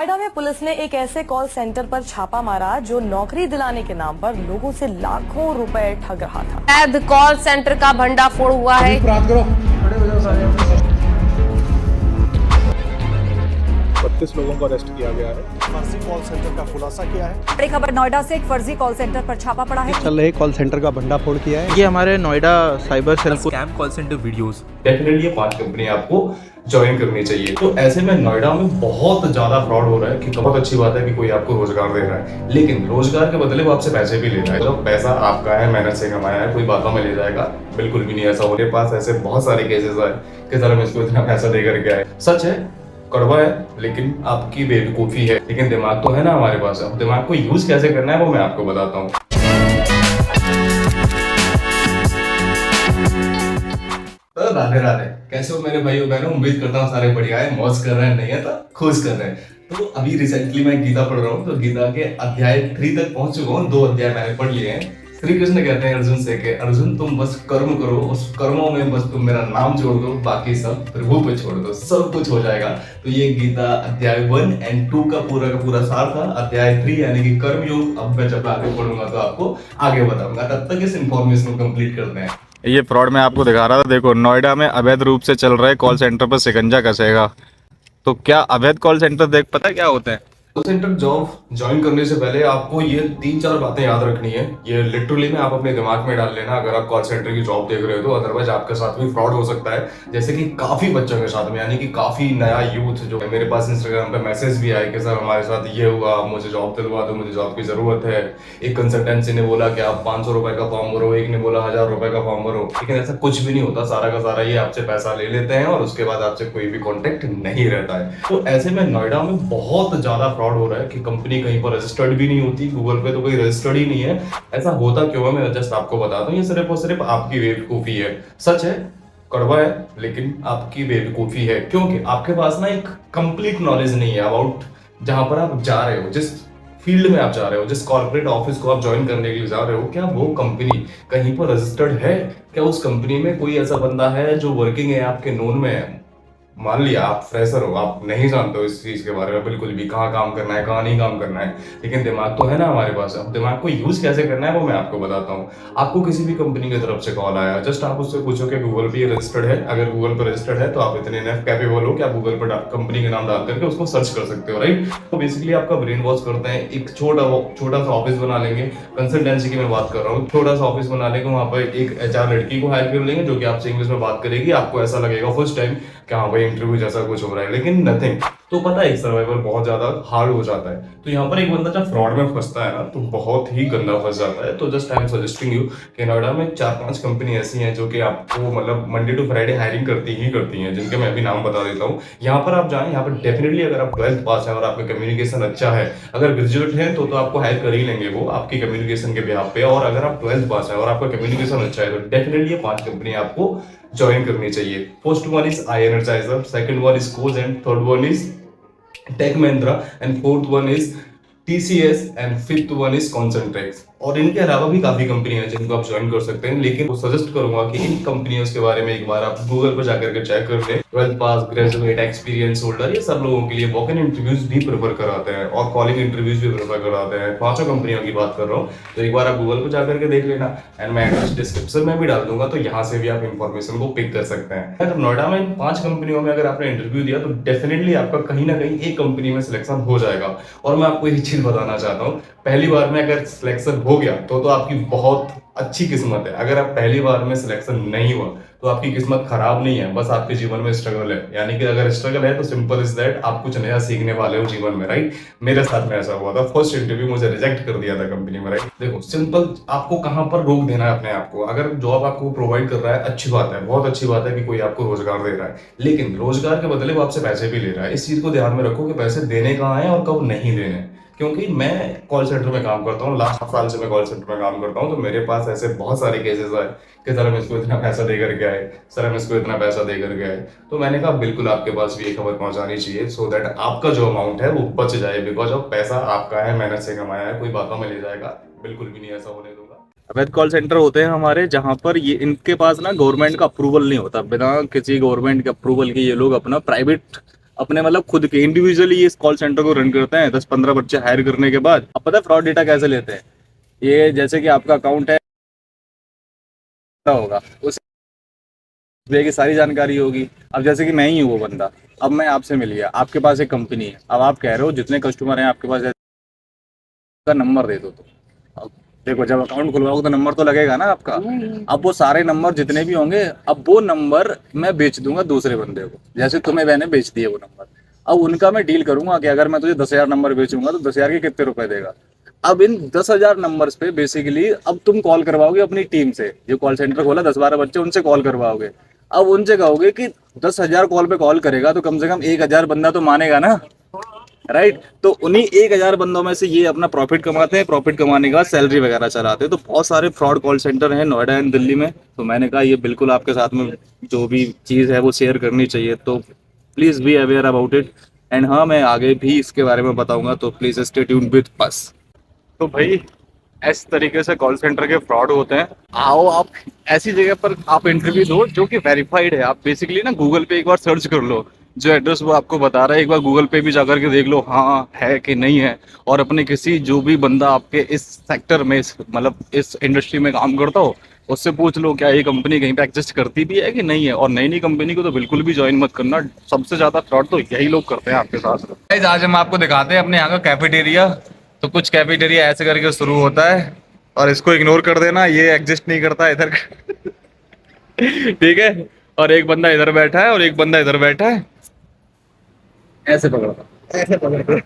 नोएडा में पुलिस ने एक ऐसे कॉल सेंटर पर छापा मारा जो नौकरी दिलाने के नाम पर लोगों से लाखों रुपए ठग रहा था। शायद कॉल सेंटर का भंडाफोड़ हुआ है। करो, खड़े हो जाओ सारे। 32 लोगों को अरेस्ट किया गया है। फर्जी कॉल सेंटर का खुलासा किया है। बड़ी खबर नोएडा से एक फर्जी कॉल सेंटर पर छापा पड़ा है। चल रहे कॉल सेंटर का भंडाफोड़ किया है। ये हमारे नोएडा साइबर सेल को scam call centre videos definitely ये 5 कंपनी आपको ज्वाइन करनी चाहिए। तो ऐसे में नोएडा में बहुत ज्यादा फ्रॉड हो रहा है कि बहुत अच्छी बात है कि कोई आपको रोजगार दे रहा है, लेकिन रोजगार के बदले वो आपसे पैसे भी ले रहा है। जब पैसा आपका है, मेहनत से कमाया है, कोई बातों में ले जाएगा, बिल्कुल भी नहीं ऐसा हो। मेरे पास ऐसे बहुत सारे केसेस आए कि सर हम इसको इतना पैसा देकर के आए। सच है, कड़वा है, लेकिन आपकी बेवकूफी है। लेकिन दिमाग तो है ना हमारे पास। अब दिमाग को यूज कैसे करना है वो मैं आपको बताता हूँ। राधे राधे, कैसे हो मेरे भाइयों बहनों? उम्मीद करता हूँ सारे बढ़िया है, मौज कर रहे हैं, नहीं है तो खुश कर रहे हैं। तो अभी रिसेंटली मैं गीता पढ़ रहा हूँ, तो गीता के अध्याय 3 तक पहुंच चुका हूँ। 2 अध्याय मैंने पढ़ लिए हैं। श्री कृष्ण कहते हैं अर्जुन से कि अर्जुन तुम बस कर्म करो, उस कर्मों में बस तुम मेरा नाम जोड़ दो, बाकी सब प्रभु पे छोड़ दो, सब कुछ हो जाएगा। तो ये गीता अध्याय 1 और 2 का पूरा सार था। अध्याय 3 यानी कि कर्म योग, अब मैं जब आगे पढ़ूंगा तो आपको आगे बताऊंगा। तब तक इस इन्फॉर्मेशन को कंप्लीट करते हैं। ये फ्रॉड मैं आपको दिखा रहा था। देखो, नोएडा में अवैध रूप से चल रहे कॉल सेंटर पर शिकंजा कसेगा। तो क्या अवैध कॉल सेंटर देख पता है क्या होते हैं? कॉल सेंटर जॉब ज्वाइन करने से पहले आपको ये 3-4 बातें याद रखनी है। ये लिटरली में आप अपने दिमाग में डाल लेना अगर आप कॉल सेंटर की जॉब देख रहे हो तो। अदरवाइज आपके साथ भी फ्रॉड हो सकता है, जैसे कि काफी बच्चों के साथ में, यानी कि काफी नया यूथ जो है। मेरे पास इंस्टाग्राम पे मैसेज भी आए कि सर हमारे साथ ये हुआ, मुझे जॉब दिलवा दो, मुझे जॉब की जरूरत है। एक कंसल्टेंसी ने बोला कि आप 500 रुपए का फॉर्म भरो, एक ने बोला 1000 रुपए का फॉर्म भरो। लेकिन ऐसा कुछ भी नहीं होता। सारा का सारा ये आपसे पैसा ले लेते हैं और उसके बाद आपसे कोई भी कॉन्टेक्ट नहीं रहता है। तो ऐसे में नोएडा में बहुत ज्यादा फ्रॉड हो रहा है कि कंपनी कहीं पर रजिस्टर्ड भी नहीं होती। गूगल पे तो कोई रजिस्टर्ड ही नहीं है। ऐसा होता क्यों है मैं जस्ट आपको बताता हूँ। ये सिर्फ और सिर्फ आपकी बेवकूफी है। सच है, कड़वा है, लेकिन आपकी बेवकूफी है, क्योंकि आपके पास ना एक कंप्लीट नॉलेज नहीं है अबाउट जहां पर आप जा रहे हो, जिस फील्ड में आप जा रहे हो, जिस कॉर्पोरेट ऑफिस को आप ज्वाइन करने के लिए जा रहे हो। क्या वो कंपनी कहीं पर रजिस्टर्ड है? क्या उस कंपनी में कोई ऐसा बंदा है जो वर्किंग है, आपके नोन में है? मान लिया आप फ्रेशर हो, आप नहीं जानते हो इस चीज के बारे में बिल्कुल भी, कहाँ काम करना है, कहाँ नहीं काम करना है, लेकिन दिमाग तो है ना हमारे पास। अब दिमाग को यूज कैसे करना है वो मैं आपको बताता हूँ। आपको किसी भी कंपनी की तरफ से कॉल आया, जस्ट आप उससे पूछो कि गूगल पे रजिस्टर्ड है। अगर गूगल पे रजिस्टर्ड है तो आप इतने इनफ कैपेबल हो कि आप गूगल पर कंपनी का नाम डाल करके उसको सर्च कर सकते हो, राइट? तो बेसिकली आपका ब्रेन वॉश करते हैं। एक छोटा सा ऑफिस बना लेंगे, कंसल्टेंसी की मैं बात कर रहा हूँ। छोटा सा ऑफिस बना लेंगे, वहां पर एक HR लड़की को हायर कर लेंगे जो कि आपसे इंग्लिश में बात करेगी। आपको ऐसा लगेगा फर्स्ट टाइम कि हाँ भाई इंटरव्यू जैसा कुछ हो रहा है, लेकिन नथिंग। तो पता है सर्वाइवल बहुत ज्यादा हार्ड हो जाता है। तो यहाँ पर एक बंदा जब फ्रॉड में फंसता है ना तो बहुत ही गंदा फंस जाता है। तो just I am suggesting you कि नोएडा में 4-5 कंपनी ऐसी हैं जो कि आपको मतलब मंडे टू फ्राइडे हायरिंग करती हैं, जिनके मैं भी नाम बता देता हूँ। यहाँ पर आप जाएं। यहाँ पर डेफिनेटली अगर आप 12th पास है और आपका कम्युनिकेशन अच्छा है, अगर ग्रेजुएट है तो आपको हायर कर ही लेंगे वो आपकी कम्युनिकेशन के बिहाफ पे। और अगर आप 12th पास है और आपका कम्युनिकेशन अच्छा है तो डेफिनेटली ये 5 कंपनी आपको ज्वाइन करनी चाहिए। First one is iEnergizer, second one is cos and third one is Tech Mahindra and fourth one is TCS and fifth one is Concentrix. और इनके अलावा भी काफी कंपनियां हैं जिनको आप ज्वाइन कर सकते हैं, लेकिन वो सजेस्ट करूंगा कि इन कंपनियों के बारे में एक बार आप गूगल पर जाकर के चेक कर लें। 12th पास, ग्रेजुएट, एक्सपीरियंस होल्डर, ये सब लोगों के लिए वॉक इन इंटरव्यूज भी प्रेफर कराते हैं और कॉलिंग इंटरव्यूज भी प्रेफर कराते हैं। 5 कंपनियों की बात कर रहा हूँ, तो एक बार आप गूगल पर जाकर के देख लेना। एंड मैं एड्रेस डिस्क्रिप्शन में भी डाल दूंगा, तो यहाँ से भी आप इंफॉर्मेशन को पिक कर सकते हैं। अगर नोएडा में इन 5 कंपनियों में अगर आपने इंटरव्यू दिया तो डेफिनेटली आपका कहीं ना कहीं एक कंपनी में सिलेक्शन हो जाएगा। और मैं आपको एक चीज बताना चाहता हूँ, पहली बार में अगर सिलेक्शन हो गया तो आपकी बहुत अच्छी किस्मत है। अगर आप पहली बार में सिलेक्शन नहीं हुआ तो आपकी किस्मत खराब नहीं है, बस आपके जीवन में स्ट्रगल है। यानी कि अगर स्ट्रगल है तो सिंपल इज दैट आप कुछ नया सीखने वाले हो जीवन में, राइट? मेरे साथ में ऐसा हुआ था। फर्स्ट इंटरव्यू मुझे रिजेक्ट कर दिया था कंपनी में, राइट? देखो सिंपल, आपको कहां पर रोक देना है अपने आप को। अगर जॉब आपको प्रोवाइड कर रहा है, अच्छी बात है, बहुत अच्छी बात है कि कोई आपको रोजगार दे रहा है, लेकिन रोजगार के बदले वो आपसे पैसे भी ले रहा है। इस चीज को ध्यान में रखो कि पैसे देने कहाँ है और कब नहीं देने। क्योंकि मैं कॉल सेंटर में काम करता हूँ, लास्ट साल से मैं कॉल सेंटर में काम करता हूँ, तो मेरे पास ऐसे बहुत सारे केसेस आए कि सर हम इसको इतना पैसा दे करके आए, सर हम इसको इतना पैसा दे करके आए। तो मैंने कहा बिल्कुल आपके पास भी ये खबर पहुंचानी चाहिए, सो दैट आपका जो अमाउंट है वो बच जाए। बिकॉज ऑफ पैसा आपका है, मेहनत से कमाया है, कोई बातों में ले जाएगा, बिल्कुल भी नहीं ऐसा होने दूंगा। अवैध कॉल सेंटर होते हैं हमारे, जहाँ पर ये इनके पास ना गवर्नमेंट का अप्रूवल नहीं होता। बिना किसी गवर्नमेंट के अप्रूवल के ये लोग अपना प्राइवेट अपने मतलब खुद के इंडिविजुअली इस कॉल सेंटर को रन करते हैं 10-15 बच्चे हायर करने के बाद। अब पता है फ्रॉड डेटा कैसे लेते हैं? ये जैसे कि आपका अकाउंट है होगा उस SBI की सारी जानकारी होगी। अब जैसे कि मैं ही हूँ वो बंदा, अब मैं आपसे मिल गया, आपके पास एक कंपनी है, अब आप कह रहे हो जितने कस्टमर हैं आपके पास का नंबर दे दो। तो अब देखो जब अकाउंट खुलवाओगे तो नंबर तो लगेगा ना आपका। अब वो सारे नंबर जितने भी होंगे, अब वो नंबर मैं बेच दूंगा दूसरे बंदे को, जैसे तुम्हें मैंने बेच दिए वो नंबर। अब उनका मैं डील करूंगा कि अगर मैं तुझे 10,000 नंबर बेचूंगा तो 10,000 के कितने रुपए देगा। अब इन 10,000 नंबर्स पे बेसिकली अब तुम कॉल करवाओगे अपनी टीम से, जो कॉल सेंटर खोला 10-12 बच्चे उनसे कॉल करवाओगे। अब उनसे कहोगे कि 10,000 कॉल पे कॉल करेगा तो कम से कम 1,000 बंदा तो मानेगा ना, राइट? तो उन्हीं 1,000 बंदों में से ये अपना प्रॉफिट कमाते हैं, प्रॉफिट कमाने के बाद सैलरी वगैरह चलाते हैं। तो बहुत सारे फ्रॉड कॉल सेंटर हैं नोएडा एंड दिल्ली में। तो मैंने कहा ये बिल्कुल आपके साथ में जो भी चीज़ है वो शेयर करनी चाहिए, तो please be aware about it. And हाँ, मैं आगे भी इसके बारे में बताऊंगा, तो please stay tuned with us. तो भाई इस तरीके से कॉल सेंटर के फ्रॉड होते हैं। आओ आप ऐसी जगह पर आप इंटरव्यू दो जो कि वेरीफाइड है। आप बेसिकली ना गूगल पे एक बार सर्च कर लो, जो एड्रेस वो आपको बता रहा है एक बार गूगल पे भी जाकर के देख लो हाँ है कि नहीं है। और अपने किसी जो भी बंदा आपके इस सेक्टर में मतलब इस इंडस्ट्री में काम करता हो उससे पूछ लो क्या ये कंपनी कहीं पे एग्जिस्ट करती भी है कि नहीं है। और नई नई कंपनी को तो बिल्कुल भी ज्वाइन मत करना, सबसे ज्यादा फ्रॉड तो यही लोग करते हैं आपके साथ। आज हम आपको दिखाते हैं अपने यहाँ का कैफेटेरिया। तो कुछ कैफेटेरिया ऐसे करके शुरू होता है और इसको इग्नोर कर देना, ये एग्जिस्ट नहीं करता इधर ठीक है। और एक बंदा इधर बैठा है और एक बंदा इधर बैठा है, ऐसे पकड़ो, ऐसे पकड़ो